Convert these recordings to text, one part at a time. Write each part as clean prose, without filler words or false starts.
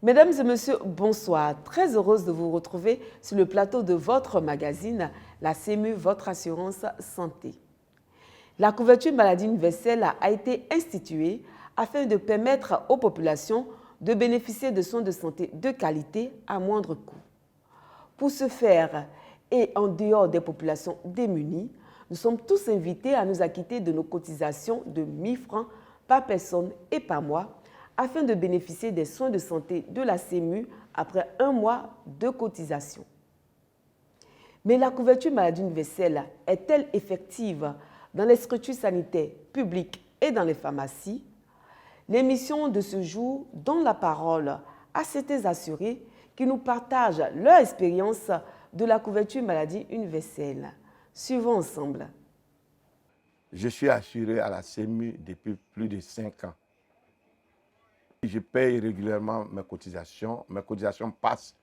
Mesdames et messieurs, bonsoir. Très heureuse de vous retrouver sur le plateau de votre magazine, la CMU, votre assurance santé. La couverture maladie universelle a été instituée afin de permettre aux populations de bénéficier de soins de santé de qualité à moindre coût. Pour ce faire, et en dehors des populations démunies, nous sommes tous invités à nous acquitter de nos cotisations de 1 000 francs par personne et par mois afin de bénéficier des soins de santé de la CMU après 1 mois de cotisation. Mais la couverture maladie universelle est-elle effective dans les structures sanitaires publiques et dans les pharmacies? L'émission de ce jour donne la parole à ces assurés qui nous partagent leur expérience de la couverture maladie universelle. Suivons ensemble. Je suis assuré à la CMU depuis plus de 5 ans. Je paye régulièrement mes cotisations. Mes cotisations passent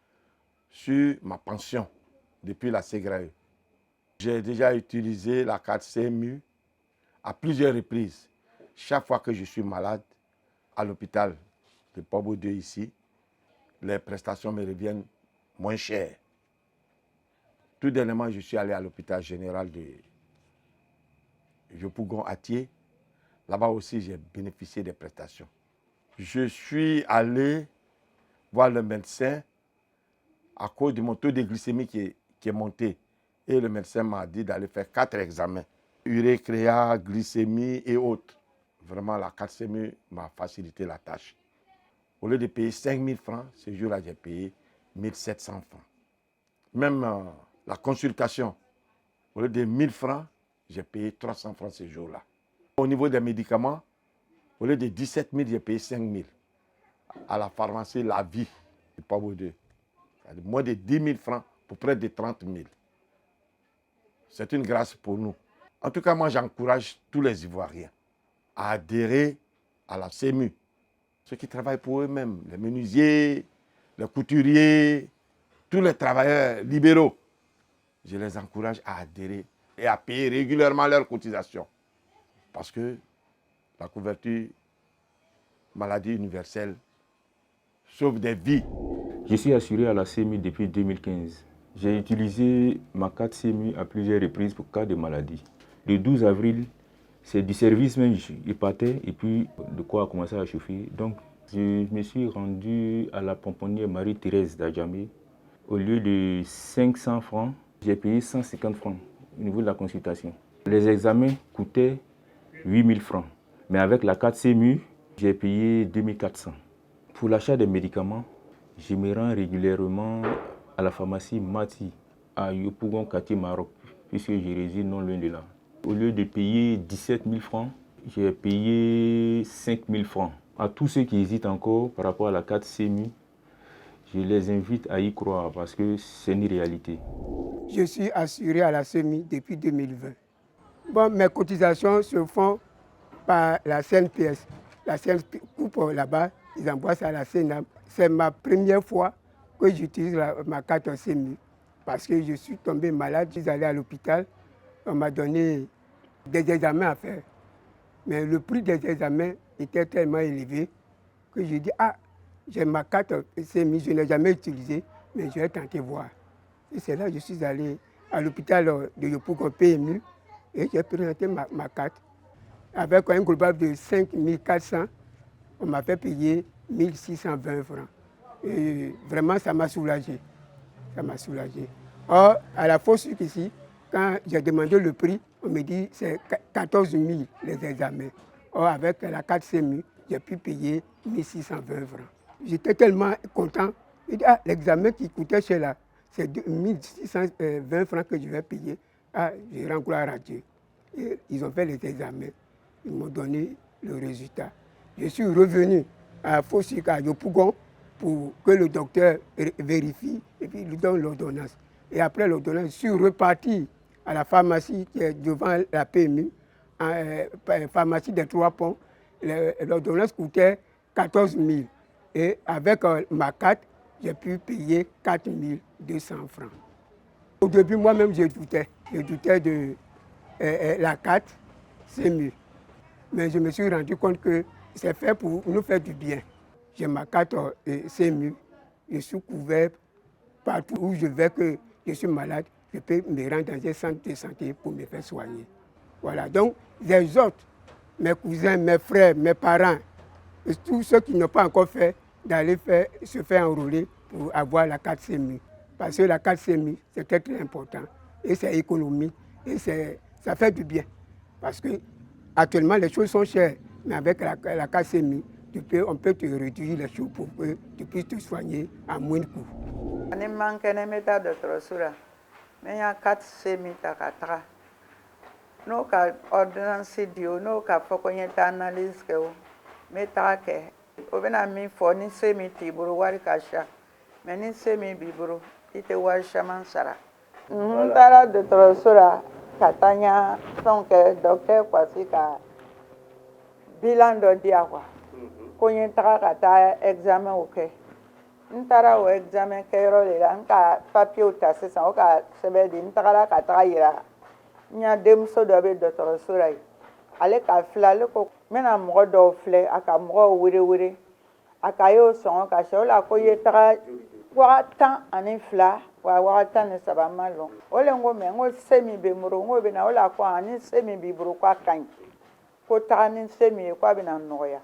sur ma pension depuis la CGRAE. J'ai déjà utilisé la carte CMU à plusieurs reprises. Chaque fois que je suis malade à l'hôpital de Pobo 2 ici, les prestations me reviennent moins chères. Tout dernièrement, je suis allé à l'hôpital général de Yopougon-Atié. Là-bas aussi, j'ai bénéficié des prestations. Je suis allé voir le médecin à cause de mon taux de glycémie qui est monté. Et le médecin m'a dit d'aller faire 4 examens. Urécréa, glycémie et autres. Vraiment, la carte CMU m'a facilité la tâche. Au lieu de payer 5 000 francs, ce jour-là, j'ai payé 1 700 francs. Même la consultation, au lieu de 1 000 francs, j'ai payé 300 francs ce jour-là. Au niveau des médicaments, au lieu de 17 000, j'ai payé 5 000. À la pharmacie La Vie, de Pobo 2. Moins de 10 000 francs pour près de 30 000. C'est une grâce pour nous. En tout cas, moi, j'encourage tous les Ivoiriens à adhérer à la CMU. Ceux qui travaillent pour eux-mêmes, les menuisiers, les couturiers, tous les travailleurs libéraux. Je les encourage à adhérer et à payer régulièrement leurs cotisations. Parce que la couverture maladie universelle sauve des vies. Je suis assuré à la CMU depuis 2015. J'ai utilisé ma carte CMU à plusieurs reprises pour cas de maladie. Le 12 avril, c'est du service même, il partait et puis le corps a commencé à chauffer. Donc, je me suis rendu à la pomponnière Marie-Thérèse d'Adjamé. Au lieu de 500 francs, j'ai payé 150 francs au niveau de la consultation. Les examens coûtaient 8 000 francs. Mais avec la carte CMU, j'ai payé 2 400. Pour l'achat des médicaments, je me rends régulièrement à la pharmacie Mati, à Yopougon, quartier Maroc, puisque je réside non loin de là. Au lieu de payer 17 000 francs, j'ai payé 5 000 francs. À tous ceux qui hésitent encore par rapport à la carte CMU, je les invite à y croire parce que c'est une réalité. Je suis assuré à la CMU depuis 2020. Bon, mes cotisations se font par la CNPS. La CNPS coupe là-bas, ils envoient ça à la CNAM. C'est ma première fois que j'utilise ma carte CMU parce que je suis tombé malade, je suis allé à l'hôpital, on m'a donné des examens à faire. Mais le prix des examens était tellement élevé que j'ai dit, ah, j'ai ma carte CMU, je n'ai jamais utilisée, mais je vais tenter voir. Et c'est là que je suis allé à l'hôpital de Yopougon PMU et j'ai présenté ma carte. Avec un global de 5 400, on m'a fait payer 1 620 francs. Et vraiment, ça m'a soulagé. Ça m'a soulagé. Or, à la fausse ici, quand j'ai demandé le prix, on me dit que c'est 14 000 les examens. Or, avec la carte CMU, j'ai pu payer 1 620 francs. J'étais tellement content. J'ai dit, ah, l'examen qui coûtait chez là, c'est 1 620 francs que je vais payer. Ah, je rends gloire à Dieu. Et ils ont fait les examens. Ils m'ont donné le résultat. Je suis revenu à Fossika, à Yopougon, pour que le docteur vérifie et puis lui donne l'ordonnance. Et après l'ordonnance, je suis reparti à la pharmacie qui est devant la PMU, pharmacie des Trois Ponts. L'ordonnance coûtait 14 000. Et avec ma carte, j'ai pu payer 4 200 francs. Au début, moi-même, je doutais. Je doutais de la carte, c'est mieux. Mais je me suis rendu compte que c'est fait pour nous faire du bien. j'ai ma carte CMU, je suis couvert partout où je vais que je suis malade, je peux me rendre dans un centre de santé pour me faire soigner. Voilà, donc les autres, mes cousins, mes frères, mes parents, et tous ceux qui n'ont pas encore fait, d'aller se faire enrôler pour avoir la carte CMU. Parce que la carte CMU, c'est très, très important. Et c'est économique, et ça fait du bien. Parce que actuellement, les choses sont chères, mais avec la carte CMU, on peut te réduire les choses pour que tu puisses te soigner à moins de coûts. Ani man kɛnɛ bɛ taa dɔgɔtɔrɔso la n bɛ n ka carte CMU ta ka taga n'o ka ordonnance di o n'o ka fɔ ko n ye taa analyse kɛ o n bɛ taga kɛ o bɛna min fɔ ni CMU t'i bolo wari ka ca mais ni CMU b'i bolo i tɛ wari caman sara. n taara dɔgɔtɔrɔso la ka taa n ya fɛnw kɛ docteur Kwasi ka bilan dɔ di yan quoi ko n ye taga ka taa examenw kɛ. n taara o examen kɛyɔrɔ de la n ka papiyew ta sisan o ka sɛbɛn di n tagara ka taga yira n ya denmuso dɔ bɛ dɔgɔtɔrɔso la yen ale ka filɛ ale ko n bɛna mɔgɔ dɔw filɛ a ka mɔgɔw were a ka y'o sɔngɔ ka se o la ko i ye taga waga 12 wa waga 13 ma lɔn o le n ko mɛ n ko se min bɛ n bolo n ko bɛ na o la ko ni se min b'i bolo k'a ka ɲi ko taga ni se min ye k'a bɛna nɔgɔya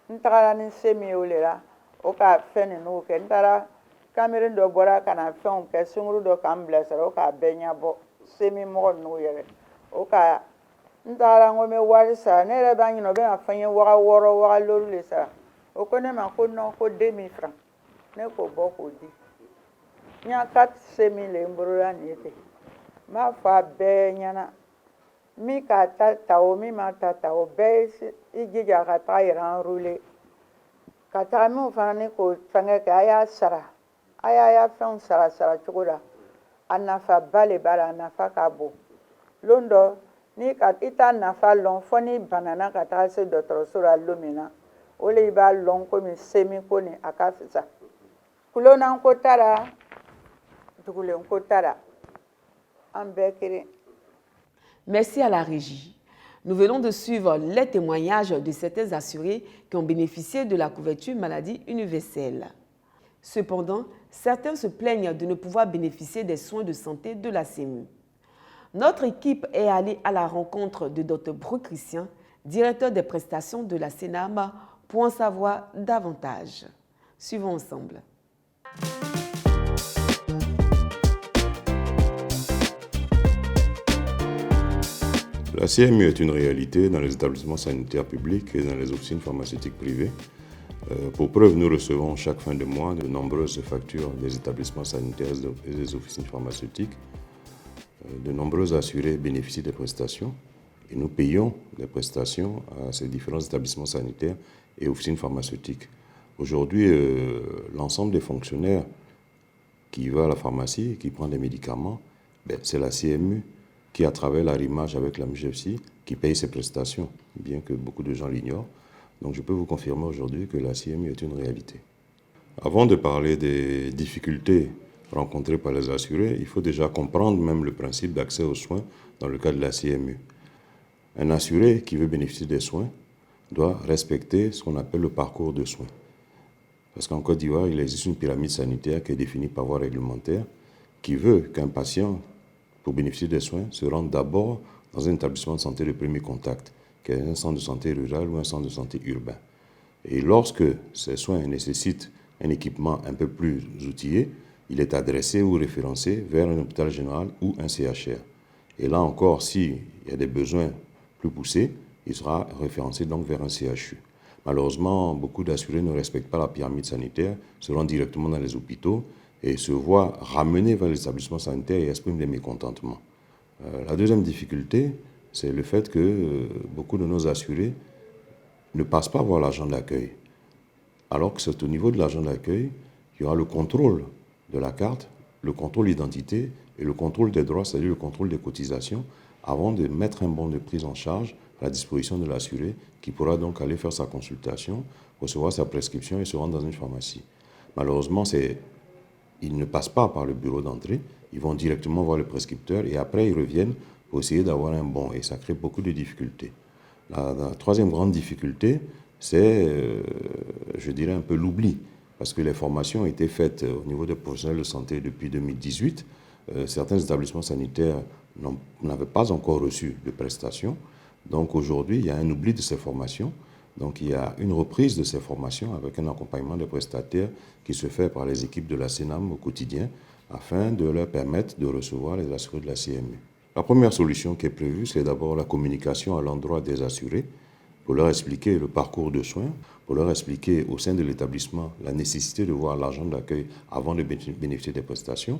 n tagara ni se min ye o le la o ka fɛn ninnu kɛ n taara kamalen dɔ bɔra ka na fɛnw kɛ sunkuru dɔ k'an bilasira o k'a bɛɛ ɲɛbɔ semi mɔgɔ ninnu yɛrɛ o ka n tagara n ko n bɛ wari sara ne yɛrɛ b'a ɲini o bɛna fɔ n ye waga 6 waga 7 de sara o ko ne ma ko non ko 2000 francs ne k'o bɔ k'o di n y'a 4 semi le n bolola nin ye ten n b'a fɔ a bɛɛ ɲɛna min k'a ta o min ma ta o bɛɛ i jija ka taga yɛrɛ enrôler ka taga min fana ni k'o fɛngɛ kɛ a y'a sara a y'a fɛnw sara cogo la a nafaba de b'a la a nafa ka bon don dɔ ni ka i t'a nafa lɔn fɔ ni banana ka taga se dɔgɔtɔrɔso la don min na o le i b'a lɔn komi semi ko nin a ka fisa kulonnanko t'a la dugulenko t'a la an bɛɛ kelen. Merci à la régie. Nous venons de suivre les témoignages de certains assurés qui ont bénéficié de la couverture maladie universelle. Cependant, certains se plaignent de ne pouvoir bénéficier des soins de santé de la CMU. Notre équipe est allée à la rencontre de Dr Brou Christian, directeur des prestations de la CNAM, pour en savoir davantage. Suivons ensemble. La CMU est une réalité dans les établissements sanitaires publics et dans les officines pharmaceutiques privées. Pour preuve, nous recevons chaque fin de mois de nombreuses factures des établissements sanitaires et des officines pharmaceutiques. De nombreux assurés bénéficient des prestations et nous payons des prestations à ces différents établissements sanitaires et officines pharmaceutiques. Aujourd'hui, l'ensemble des fonctionnaires qui va à la pharmacie et qui prend des médicaments, c'est la CMU qui, à travers l'arrimage avec la MGFC, qui paye ces prestations, bien que beaucoup de gens l'ignorent. Donc je peux vous confirmer aujourd'hui que la CMU est une réalité. Avant de parler des difficultés rencontrées par les assurés, il faut déjà comprendre même le principe d'accès aux soins dans le cadre de la CMU. Un assuré qui veut bénéficier des soins doit respecter ce qu'on appelle le parcours de soins. Parce qu'en Côte d'Ivoire, il existe une pyramide sanitaire qui est définie par voie réglementaire qui veut qu'un patient, pour bénéficier des soins, se rende d'abord dans un établissement de santé de premier contact, qui est un centre de santé rural ou un centre de santé urbain. Et lorsque ces soins nécessitent un équipement un peu plus outillé, il est adressé ou référencé vers un hôpital général ou un CHR. Et là encore, s'il y a des besoins plus poussés, il sera référencé donc vers un CHU. Malheureusement, beaucoup d'assurés ne respectent pas la pyramide sanitaire, se rendent directement dans les hôpitaux et se voient ramenés vers les établissements sanitaires et expriment des mécontentements. La deuxième difficulté, c'est le fait que beaucoup de nos assurés ne passent pas voir l'agent d'accueil. Alors que c'est au niveau de l'agent d'accueil qu'il y aura le contrôle de la carte, le contrôle d'identité et le contrôle des droits, c'est-à-dire le contrôle des cotisations, avant de mettre un bon de prise en charge à la disposition de l'assuré qui pourra donc aller faire sa consultation, recevoir sa prescription et se rendre dans une pharmacie. Malheureusement, ils ne passent pas par le bureau d'entrée, ils vont directement voir le prescripteur et après ils reviennent pour essayer d'avoir un bon et ça crée beaucoup de difficultés. La troisième grande difficulté, c'est, je dirais, un peu l'oubli. Parce que les formations ont été faites au niveau des professionnels de santé depuis 2018. Certains établissements sanitaires n'avaient pas encore reçu de prestations. Donc aujourd'hui, il y a un oubli de ces formations. Donc il y a une reprise de ces formations avec un accompagnement des prestataires qui se fait par les équipes de la CNAM au quotidien afin de leur permettre de recevoir les assurés de la CMU. La première solution qui est prévue, c'est d'abord la communication à l'endroit des assurés pour leur expliquer le parcours de soins, pour leur expliquer au sein de l'établissement la nécessité de voir l'argent d'accueil avant de bénéficier des prestations,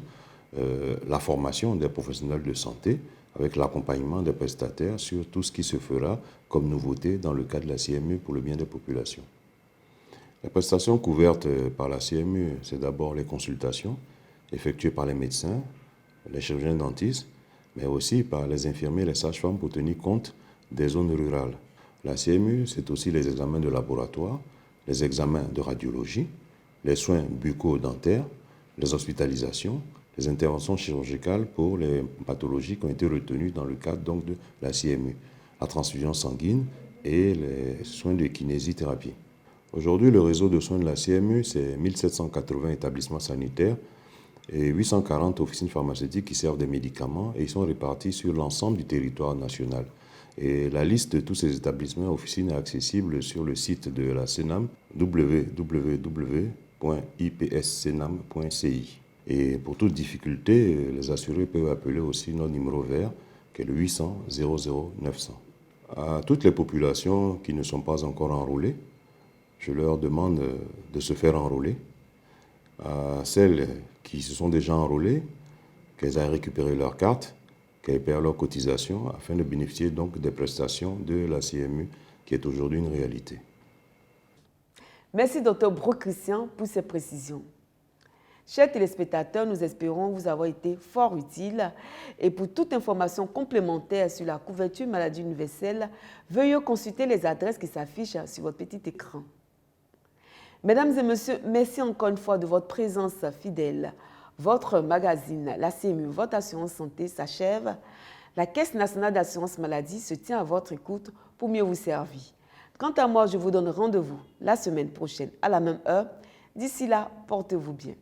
la formation des professionnels de santé avec l'accompagnement des prestataires sur tout ce qui se fera comme nouveauté dans le cadre de la CMU pour le bien des populations. Les prestations couvertes par la CMU, c'est d'abord les consultations effectuées par les médecins, les chirurgiens dentistes, mais aussi par les infirmiers et les sages-femmes pour tenir compte des zones rurales. La CMU, c'est aussi les examens de laboratoire, les examens de radiologie, les soins bucco-dentaires, les hospitalisations, les interventions chirurgicales pour les pathologies qui ont été retenues dans le cadre donc, de la CMU, la transfusion sanguine et les soins de kinésithérapie. Aujourd'hui, le réseau de soins de la CMU, c'est 1780 établissements sanitaires et 840 officines pharmaceutiques qui servent des médicaments et ils sont répartis sur l'ensemble du territoire national. Et la liste de tous ces établissements et officines est accessible sur le site de la CNAM, www.ipscenam.ci. Et pour toute difficulté, les assurés peuvent appeler aussi notre numéro vert, qui est le 800 00 900. À toutes les populations qui ne sont pas encore enrôlées, je leur demande de se faire enrôler. À celles qui se sont déjà enrôlées, qu'elles aillent récupérer leur carte, qu'elles payent leur cotisation afin de bénéficier donc des prestations de la CMU qui est aujourd'hui une réalité. Merci Dr Bro-Christian pour ces précisions. Chers téléspectateurs, nous espérons vous avoir été fort utiles et pour toute information complémentaire sur la couverture maladie universelle, veuillez consulter les adresses qui s'affichent sur votre petit écran. Mesdames et messieurs, merci encore une fois de votre présence fidèle. Votre magazine, la CMU, votre assurance santé s'achève. La Caisse nationale d'assurance maladie se tient à votre écoute pour mieux vous servir. Quant à moi, je vous donne rendez-vous la semaine prochaine à la même heure. D'ici là, portez-vous bien.